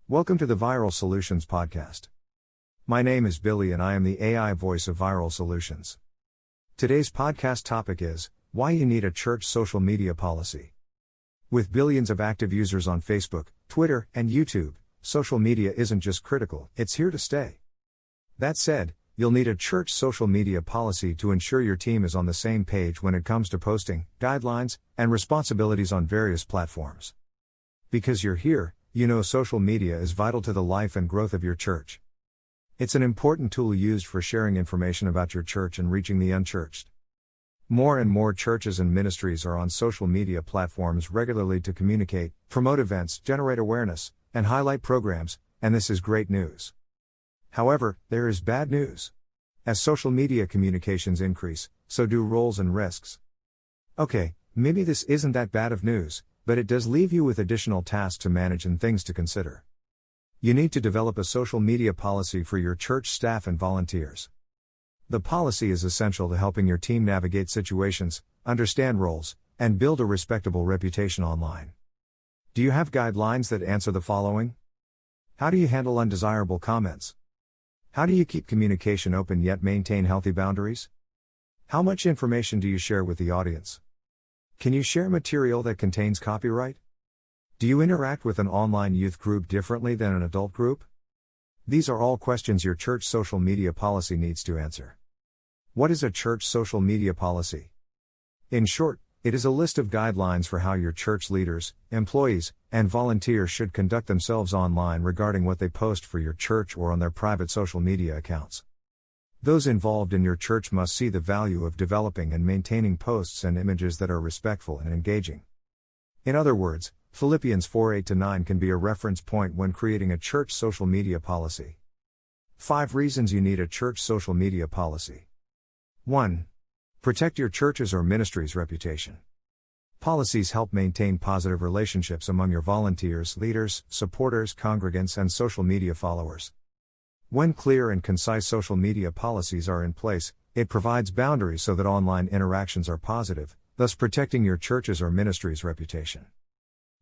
Welcome to the Viral Solutions Podcast. My name is Billy and I am the AI voice of Viral Solutions. Today's podcast topic is, why you need a church social media policy. With billions of active users on Facebook, Twitter, and YouTube, social media isn't just critical, it's here to stay. That said, you'll need a church social media policy to ensure your team is on the same page when it comes to posting, guidelines, and responsibilities on various platforms. Because you're here, you know social media is vital to the life and growth of your church. It's an important tool used for sharing information about your church and reaching the unchurched. More and more churches and ministries are on social media platforms regularly to communicate, promote events, generate awareness, and highlight programs, and this is great news. However, there is bad news. As social media communications increase, so do roles and risks. Okay, maybe this isn't that bad of news, but it does leave you with additional tasks to manage and things to consider. You need to develop a social media policy for your church staff and volunteers. The policy is essential to helping your team navigate situations, understand roles, and build a respectable reputation online. Do you have guidelines that answer the following? How do you handle undesirable comments? How do you keep communication open yet maintain healthy boundaries? How much information do you share with the audience? Can you share material that contains copyright? Do you interact with an online youth group differently than an adult group? These are all questions your church social media policy needs to answer. What is a church social media policy? In short, it is a list of guidelines for how your church leaders, employees, and volunteers should conduct themselves online regarding what they post for your church or on their private social media accounts. Those involved in your church must see the value of developing and maintaining posts and images that are respectful and engaging. In other words, Philippians 4:8-9 can be a reference point when creating a church social media policy. 5 reasons you need a church social media policy. 1. Protect your church's or ministry's reputation. Policies help maintain positive relationships among your volunteers, leaders, supporters, congregants, and social media followers. When clear and concise social media policies are in place, it provides boundaries so that online interactions are positive, thus protecting your church's or ministry's reputation.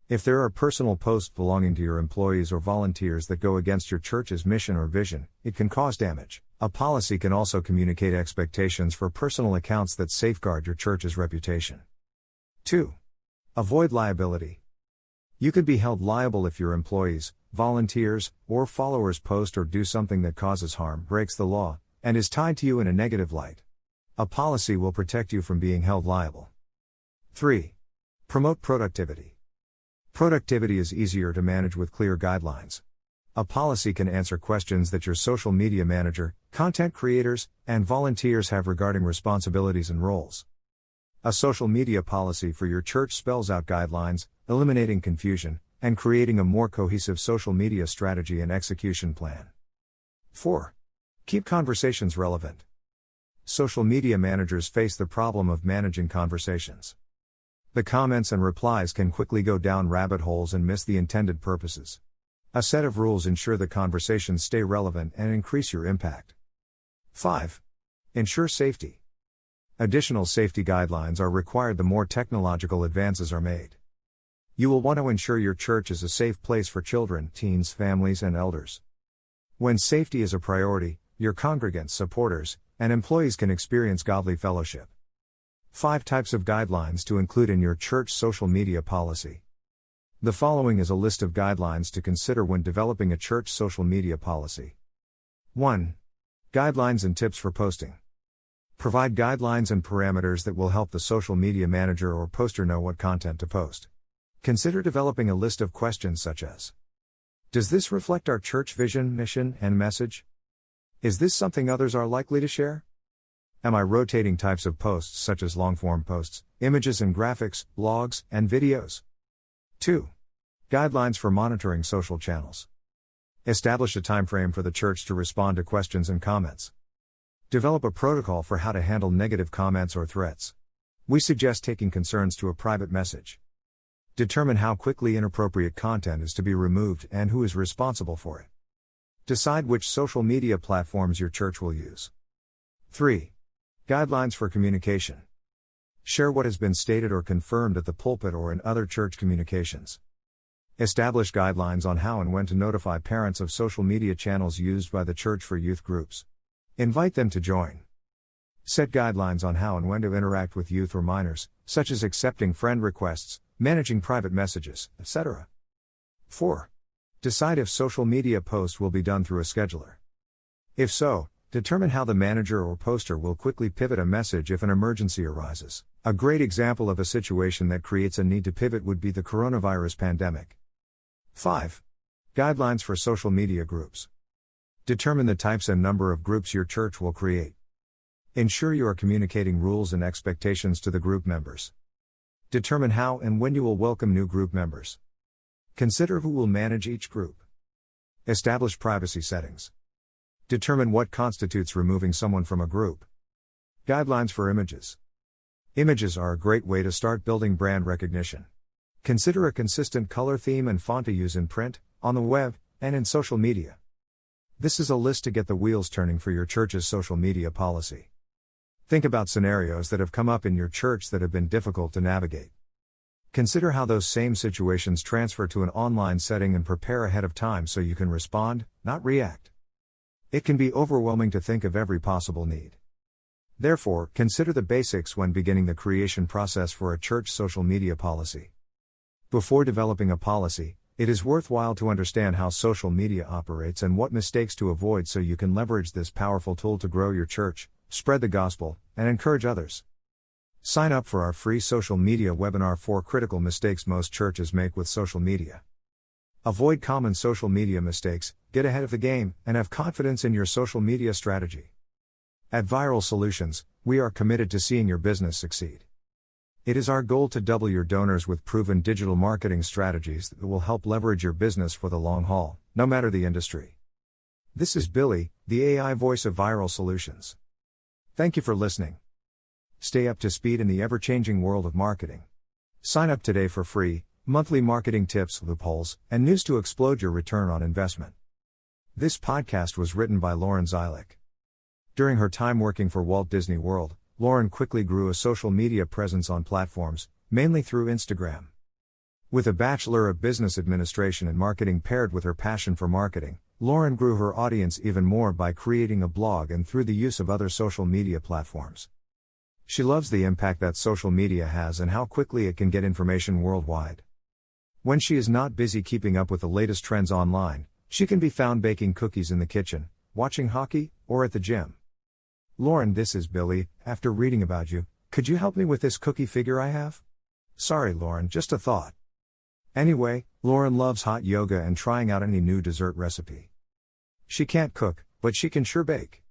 If there are personal posts belonging to your employees or volunteers that go against your church's mission or vision, it can cause damage. A policy can also communicate expectations for personal accounts that safeguard your church's reputation. 2. Avoid liability. You could be held liable if your employees, volunteers, or followers post or do something that causes harm, breaks the law, and is tied to you in a negative light. A policy will protect you from being held liable. 3. Promote productivity. Productivity is easier to manage with clear guidelines. A policy can answer questions that your social media manager, content creators, and volunteers have regarding responsibilities and roles. A social media policy for your church spells out guidelines, eliminating confusion, and creating a more cohesive social media strategy and execution plan. 4. Keep conversations relevant. Social media managers face the problem of managing conversations. The comments and replies can quickly go down rabbit holes and miss the intended purposes. A set of rules ensure the conversations stay relevant and increase your impact. 5. Ensure safety. Additional safety guidelines are required the more technological advances are made. You will want to ensure your church is a safe place for children, teens, families, and elders. When safety is a priority, your congregants, supporters, and employees can experience godly fellowship. 5 types of guidelines to include in your church social media policy. The following is a list of guidelines to consider when developing a church social media policy. 1. Guidelines and tips for posting. Provide guidelines and parameters that will help the social media manager or poster know what content to post. Consider developing a list of questions such as: does this reflect our church vision, mission, and message? Is this something others are likely to share? Am I rotating types of posts such as long-form posts, images and graphics, blogs, and videos? 2. Guidelines for monitoring social channels. Establish a time frame for the church to respond to questions and comments. Develop a protocol for how to handle negative comments or threats. We suggest taking concerns to a private message. Determine how quickly inappropriate content is to be removed and who is responsible for it. Decide which social media platforms your church will use. 3. Guidelines for communication. Share what has been stated or confirmed at the pulpit or in other church communications. Establish guidelines on how and when to notify parents of social media channels used by the church for youth groups. Invite them to join. Set guidelines on how and when to interact with youth or minors, such as accepting friend requests, managing private messages, etc. 4. Decide if social media posts will be done through a scheduler. If so, determine how the manager or poster will quickly pivot a message if an emergency arises. A great example of a situation that creates a need to pivot would be the coronavirus pandemic. 5. Guidelines for social media groups. Determine the types and number of groups your church will create. Ensure you are communicating rules and expectations to the group members. Determine how and when you will welcome new group members. Consider who will manage each group. Establish privacy settings. Determine what constitutes removing someone from a group. Guidelines for images. Images are a great way to start building brand recognition. Consider a consistent color theme and font to use in print, on the web, and in social media. This is a list to get the wheels turning for your church's social media policy. Think about scenarios that have come up in your church that have been difficult to navigate. Consider how those same situations transfer to an online setting and prepare ahead of time so you can respond, not react. It can be overwhelming to think of every possible need. Therefore, consider the basics when beginning the creation process for a church social media policy. Before developing a policy, it is worthwhile to understand how social media operates and what mistakes to avoid so you can leverage this powerful tool to grow your church, spread the gospel, and encourage others. Sign up for our free social media webinar: 4 critical mistakes most churches make with social media. Avoid common social media mistakes, get ahead of the game, and have confidence in your social media strategy. At Viral Solutions, we are committed to seeing your business succeed. It is our goal to double your donors with proven digital marketing strategies that will help leverage your business for the long haul, no matter the industry. This is Billy, the AI voice of Viral Solutions. Thank you for listening. Stay up to speed in the ever-changing world of marketing. Sign up today for free, monthly marketing tips, loopholes, and news to explode your return on investment. This podcast was written by Lauren Zeilich. During her time working for Walt Disney World, Lauren quickly grew a social media presence on platforms, mainly through Instagram. With a Bachelor of Business Administration and Marketing paired with her passion for marketing, Lauren grew her audience even more by creating a blog and through the use of other social media platforms. She loves the impact that social media has and how quickly it can get information worldwide. When she is not busy keeping up with the latest trends online, she can be found baking cookies in the kitchen, watching hockey, or at the gym. Lauren, this is Billy. After reading about you, could you help me with this cookie figure I have? Sorry, Lauren, just a thought. Anyway, Lauren loves hot yoga and trying out any new dessert recipe. She can't cook, but she can sure bake.